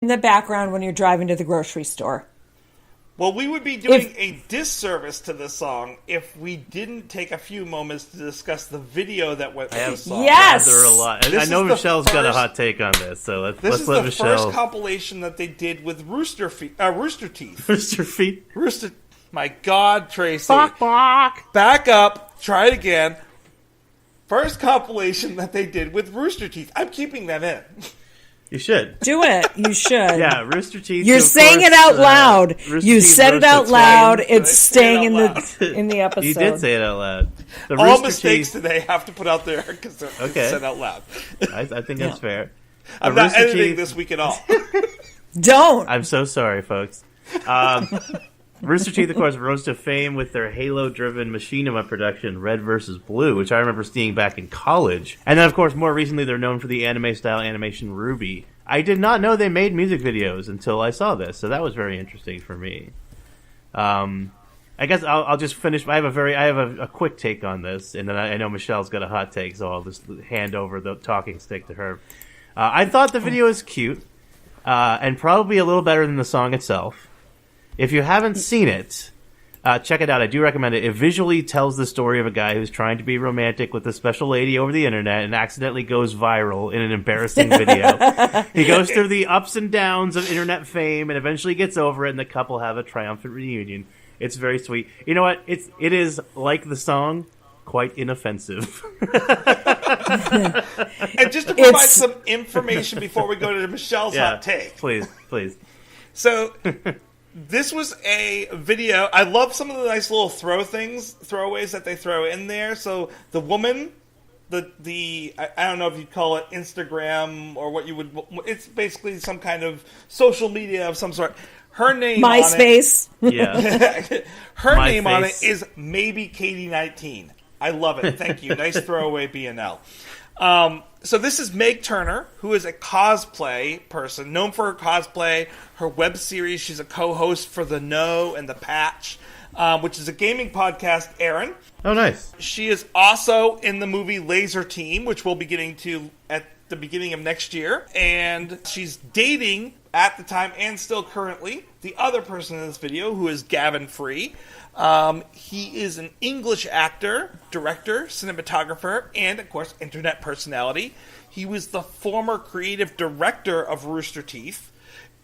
in the background when you're driving to the grocery store. Well, we would be doing a disservice to this song if we didn't take a few moments to discuss the video that went with the song. Yes! There are a lot. I know Michelle's got a hot take on this, so let's let Michelle... This is the first compilation that they did with Rooster Teeth. Rooster Feet? My God, Tracy. Bark. Back up. Try it again. First compilation that they did with Rooster Teeth. I'm keeping that in. You should. Do it. You should. Yeah, Rooster Teeth. You're saying it out loud. You said it out loud. It's staying in the episode. You did say it out loud. All mistakes today have to put out there because they're said out loud. I think that's fair. I'm not editing this week at all. Don't. I'm so sorry, folks. Rooster Teeth, of course, rose to fame with their Halo-driven machinima production, Red vs. Blue, which I remember seeing back in college. And then, of course, more recently, they're known for the anime-style animation Ruby. I did not know they made music videos until I saw this, so that was very interesting for me. I guess I'll just finish. I have a quick take on this, and then I know Michelle's got a hot take, so I'll just hand over the talking stick to her. I thought the video was cute, and probably a little better than the song itself. If you haven't seen it, check it out. I do recommend it. It visually tells the story of a guy who's trying to be romantic with a special lady over the internet and accidentally goes viral in an embarrassing video. He goes through the ups and downs of internet fame and eventually gets over it, and the couple have a triumphant reunion. It's very sweet. You know what? It is, like the song, quite inoffensive. And just to provide some information before we go to Michelle's hot take. Please. So... This was a video. I love some of the nice little throwaways that they throw in there. So the woman, I don't know if you'd call it Instagram or what you would. It's basically some kind of social media of some sort. Her name MySpace. On it. Yeah. Her name on it is maybe Katie19. I love it. Thank you. Nice throwaway BNL. So this is Meg Turner, who is a cosplay person, known for her cosplay, her web series. She's a co-host for The Know and The Patch, which is a gaming podcast, Aaron. Oh, nice. She is also in the movie Laser Team, which we'll be getting to at the beginning of next year. And she's dating, at the time and still currently, the other person in this video, who is Gavin Free. He is an English actor, director, cinematographer, and, of course, internet personality. He was the former creative director of Rooster Teeth,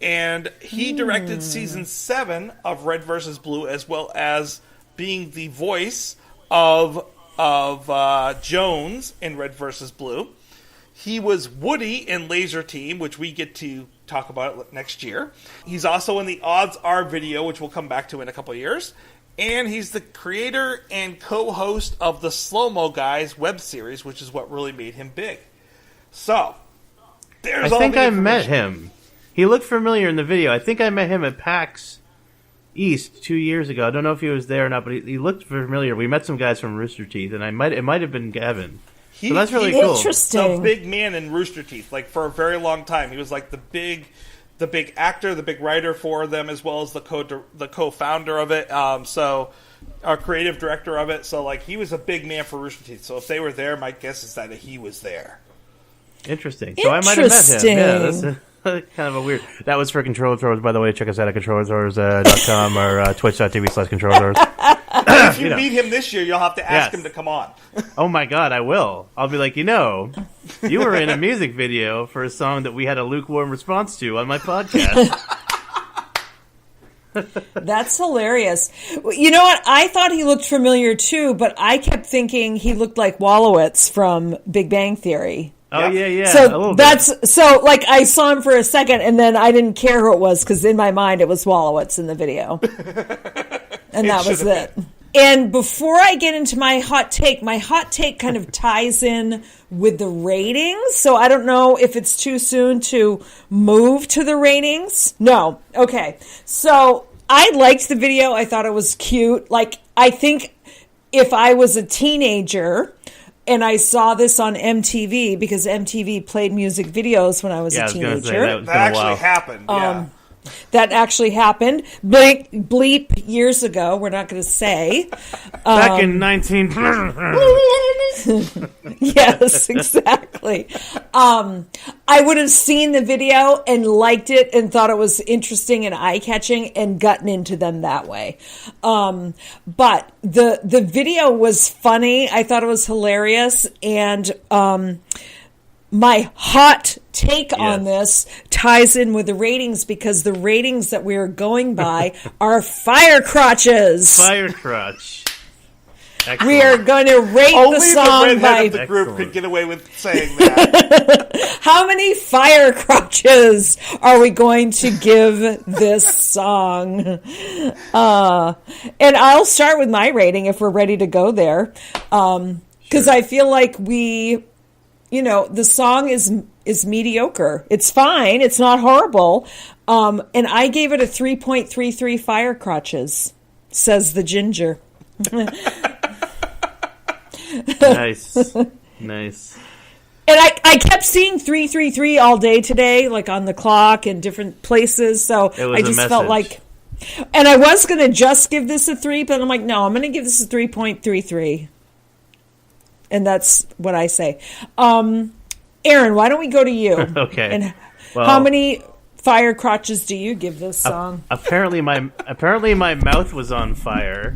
and he directed Season 7 of Red vs. Blue, as well as being the voice of Jones in Red vs. Blue. He was Woody in Laser Team, which we get to talk about next year. He's also in the Odds Are video, which we'll come back to in a couple of years. And he's the creator and co-host of the Slow Mo Guys web series, which is what really made him big. So, there's all the information. I think I met him. He looked familiar in the video. I think I met him at PAX East 2 years ago. I don't know if he was there or not, but he looked familiar. We met some guys from Rooster Teeth, and it might have been Gavin. So that's really cool. Interesting. The big man in Rooster Teeth, like for a very long time. He was like the big actor, the big writer for them, as well as the co-founder of it. So our creative director of it. So like he was a big man for Rooster Teeth. So if they were there, my guess is that he was there. Interesting. So I might have met him. Yeah, that's kind of a weird. That was for Controller Throwers, by the way. Check us out at controllerthrowers.com or twitch.tv/controllerthrowers. If you meet him this year, you'll have to ask him to come on. Oh my God, I will. I'll be like, you were in a music video for a song that we had a lukewarm response to on my podcast. That's hilarious. You know what? I thought he looked familiar too, but I kept thinking he looked like Wolowitz from Big Bang Theory. Oh yeah. So like I saw him for a second, and then I didn't care who it was because in my mind it was Wolowitz in the video, and that was it. And before I get into my hot take kind of ties in with the ratings. So I don't know if it's too soon to move to the ratings. No. Okay. So I liked the video. I thought it was cute. Like, I think if I was a teenager and I saw this on MTV, because MTV played music videos when I was a teenager. That actually happened. Yeah. That actually happened. Bleep years ago. We're not going to say. Back in 19... Yes, exactly. Exactly. I would have seen the video and liked it and thought it was interesting and eye-catching and gotten into them that way. But the video was funny. I thought it was hilarious. And my hot take on this ties in with the ratings, because the ratings that we are going by are fire crotches. Fire crotch. Excellent. We are going to rate Only the song the by redhead of the group could get away with saying that. how many fire crotches are we going to give this song? And I'll start with my rating if we're ready to go there. Because I feel like the song is mediocre. It's fine. It's not horrible. And I gave it a 3.33 fire crotches, says the ginger. Nice. And I kept seeing 333 all day today, like on the clock and different places. So I just felt like, and I was going to just give this a 3, but I'm like, no, I'm going to give this a 3.33. And that's what I say. Aaron, why don't we go to you? Okay. And how many fire crotches do you give this song? Apparently my mouth was on fire.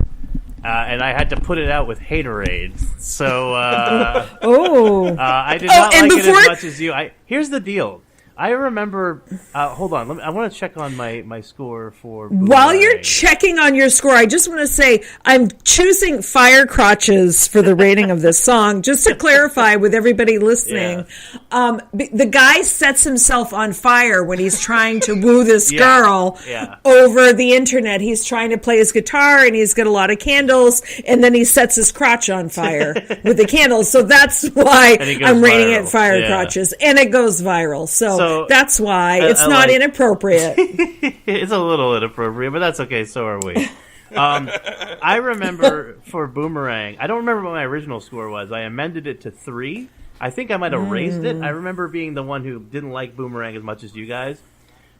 And I had to put it out with haterade. So I did not like it as much as you. Here's the deal. I remember. Hold on. I want to check on my score for. While you're checking on your score, I just want to say I'm choosing fire crotches for the rating of this song, just to clarify with everybody listening. Yeah. The guy sets himself on fire when he's trying to woo this girl over the internet. He's trying to play his guitar, and he's got a lot of candles, and then he sets his crotch on fire with the candles. So that's why I'm rating it fire crotches, and it goes viral. So that's why it's not inappropriate. It's a little inappropriate, but that's okay. So are we. I remember for Boomerang, I don't remember what my original score was. I amended it to 3. I think I might have raised it. I remember being the one who didn't like Boomerang as much as you guys.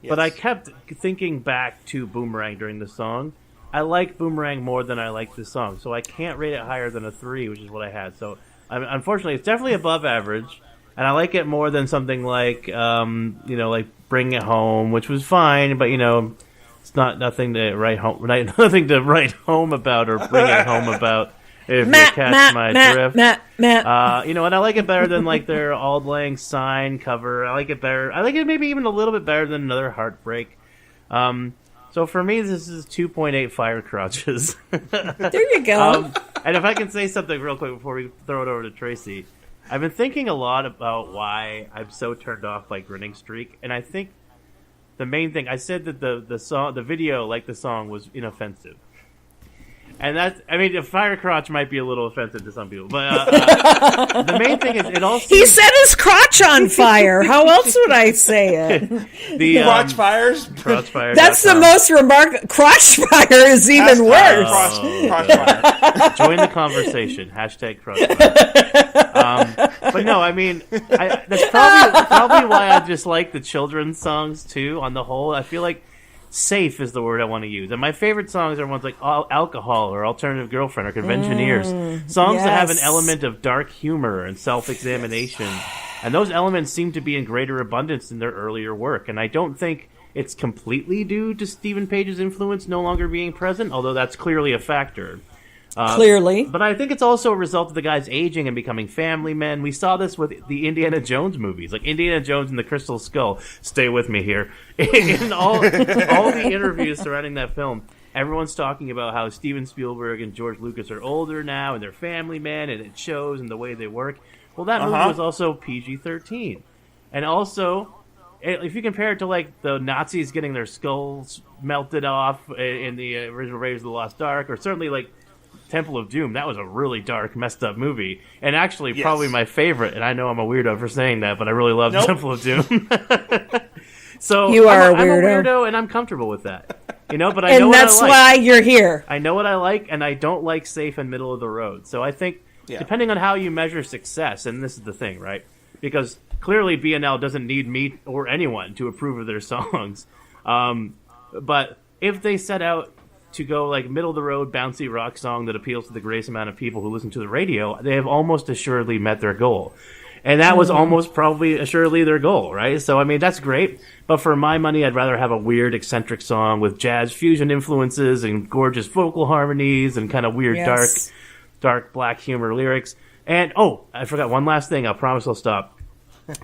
Yes. But I kept thinking back to Boomerang during the song. I like Boomerang more than I like this song, so I can't rate it higher than a 3, which is what I had. So unfortunately, it's definitely above average. And I like it more than something like, like Bring It Home, which was fine, but it's nothing to write home about or bring it home about. If you catch my drift, and I like it better than like their Auld Lang Syne cover. I like it better. I like it maybe even a little bit better than Another Heartbreak. So for me, this is 2.8 fire crotches. There you go. And if I can say something real quick before we throw it over to Tracy. I've been thinking a lot about why I'm so turned off by Grinning Streak, and I think the main thing I said that the video, like the song, was inoffensive, and a fire crotch might be a little offensive to some people, but the main thing is it all. He set his crotch on fire. How else would I say it? The crotch fires. Crotch fires. That's the most remarkable. Crotch fire is even worse. Crotch fire. Join the conversation. Hashtag crotch fire. But no, I mean, that's probably why I just like the children's songs too. On the whole, I feel like safe is the word I want to use, and my favorite songs are ones like Alcohol or Alternative Girlfriend or Conventioneers, songs that have an element of dark humor and self-examination, and those elements seem to be in greater abundance in their earlier work. And I don't think it's completely due to Stephen Page's influence no longer being present, although that's clearly a factor. Clearly. But I think it's also a result of the guys aging and becoming family men. We saw this with the Indiana Jones movies, like Indiana Jones and the Crystal Skull. Stay with me here. In all the interviews surrounding that film, everyone's talking about how Steven Spielberg and George Lucas are older now and they're family men, and it shows in the way they work. Well, that movie was also PG-13. And also, if you compare it to like the Nazis getting their skulls melted off in the original Raiders of the Lost Ark, or certainly like Temple of Doom, that was a really dark, messed up movie, and actually probably my favorite. And I know I'm a weirdo for saying that, but I really love Temple of Doom. So you are I'm a weirdo, and I'm comfortable with that. But I know what I like. And that's why you're here. I know what I like, and I don't like safe and middle of the road. So I think depending on how you measure success, and this is the thing, right? Because clearly BNL doesn't need me or anyone to approve of their songs. But if they set out to go like middle of the road bouncy rock song that appeals to the greatest amount of people who listen to the radio, they have almost assuredly met their goal. And that was almost probably assuredly their goal, right? So, I mean, that's great. But for my money, I'd rather have a weird, eccentric song with jazz fusion influences and gorgeous vocal harmonies and kind of weird, dark black humor lyrics. And, oh, I forgot one last thing. I promise I'll stop.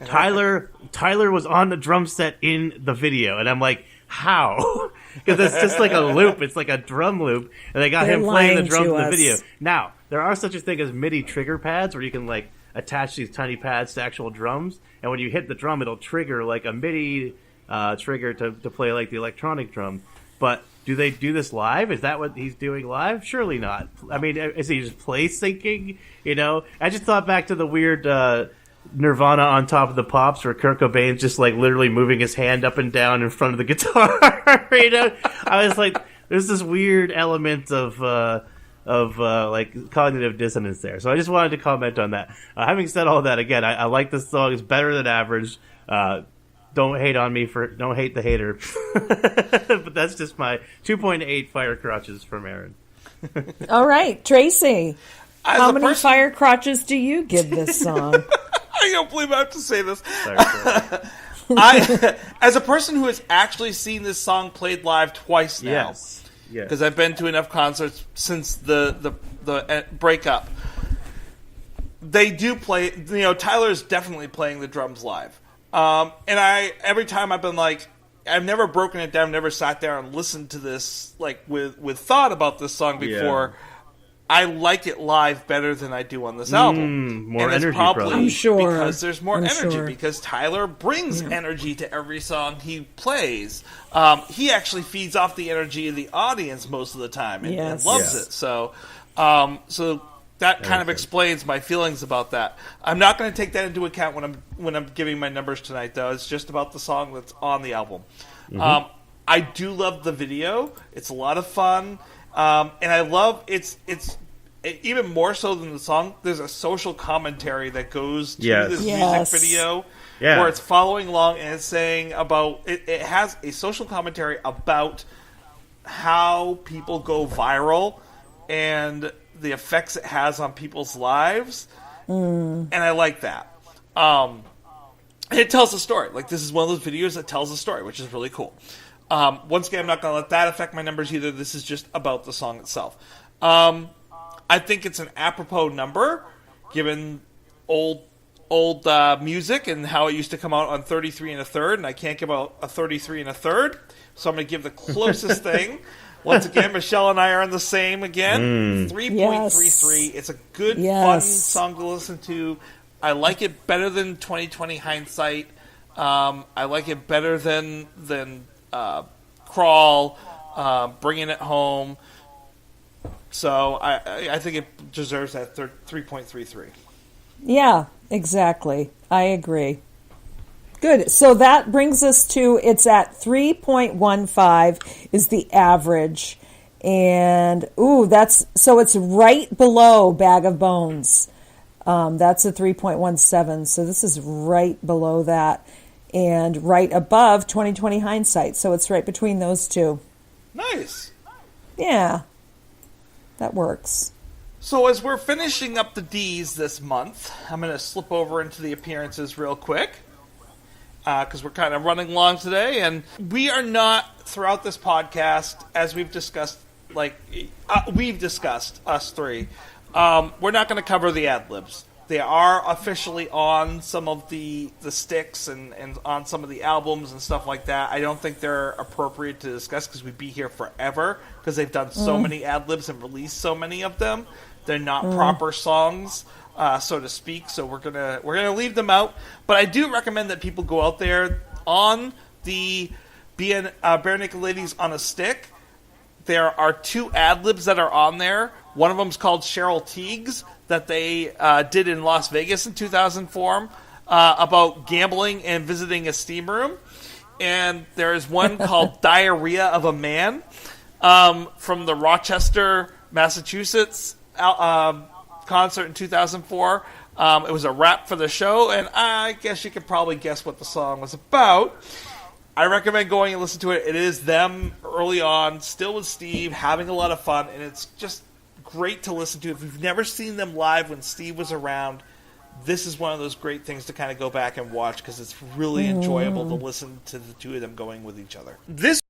Tyler was on the drum set in the video. And I'm like, how? Because it's just like a loop. It's like a drum loop. And they got him playing the drums in the video. Now, there are such a thing as MIDI trigger pads where you can, like, attach these tiny pads to actual drums. And when you hit the drum, it'll trigger, like, a MIDI trigger to play, like, the electronic drum. But do they do this live? Is that what he's doing live? Surely not. I mean, is he just play syncing? You know? I just thought back to the weird Nirvana on Top of the Pops where Kurt Cobain's just, like, literally moving his hand up and down in front of the guitar. You know? I was like, there's this weird element of like cognitive dissonance there. So I just wanted to comment on that. Having said all that, again, I like this song. It's better than average. Don't hate on me don't hate the hater. But that's just my 2.8 fire crotches from Aaron. All right, Tracy. How many fire crotches do you give this song? I don't believe I have to say this. Sorry. As a person who has actually seen this song played live twice now. Yes. Because I've been to enough concerts since the breakup. They do play. You know, Tyler's definitely playing the drums live. And every time I've been like, I've never broken it down, never sat there and listened to this like with thought about this song before. Yeah. I like it live better than I do on this album. More energy, probably I'm sure. Because there's more energy. Sure. Because Tyler brings energy to every song he plays. He actually feeds off the energy of the audience most of the time and loves it. So that kind of explains my feelings about that. I'm not going to take that into account when I'm giving my numbers tonight, though. It's just about the song that's on the album. Mm-hmm. I do love the video. It's a lot of fun. And I love it's even more so than the song. There's a social commentary that goes to this music video where it's following along and it's saying about it has a social commentary about how people go viral and the effects it has on people's lives. And I like that. It tells a story. Like, this is one of those videos that tells a story, which is really cool. Once again, I'm not going to let that affect my numbers either. This is just about the song itself. I think it's an apropos number, given old music and how it used to come out on 33 1/3, and I can't give out a 33 1/3, so I'm going to give the closest thing. Once again, Michelle and I are on the same again. 3.33. It's a good, fun song to listen to. I like it better than 2020 Hindsight. I like it better than Crawl, Bringing It Home. So I think it deserves that 3.33. Yeah, exactly. I agree. Good. So that brings us to, it's at 3.15 is the average. And, so it's right below Bag of Bones. That's a 3.17. So this is right below that. And right above 2020 Hindsight. So it's right between those two. Nice. Yeah. That works. So as we're finishing up the D's this month, I'm going to slip over into the appearances real quick. Because we're kind of running long today. And we are not, throughout this podcast, as we've discussed, us three, we're not going to cover the ad-libs. They are officially on some of the sticks and on some of the albums and stuff like that. I don't think they're appropriate to discuss because we'd be here forever because they've done so many ad-libs and released so many of them. They're not proper songs, so to speak. So we're gonna leave them out. But I do recommend that people go out there on the Bare Naked Ladies on a Stick. There are 2 ad-libs that are on there. One of them is called Cheryl Tiggs that they did in Las Vegas in 2004 about gambling and visiting a steam room. And there is one called Diarrhea of a Man from the Rochester, Massachusetts concert in 2004. It was a rap for the show, and I guess you could probably guess what the song was about. I recommend going and listen to it. It is them early on, still with Steve, having a lot of fun, and it's just great to listen to. If you've never seen them live when Steve was around, this is one of those great things to kind of go back and watch because it's really enjoyable to listen to the two of them going with each other. This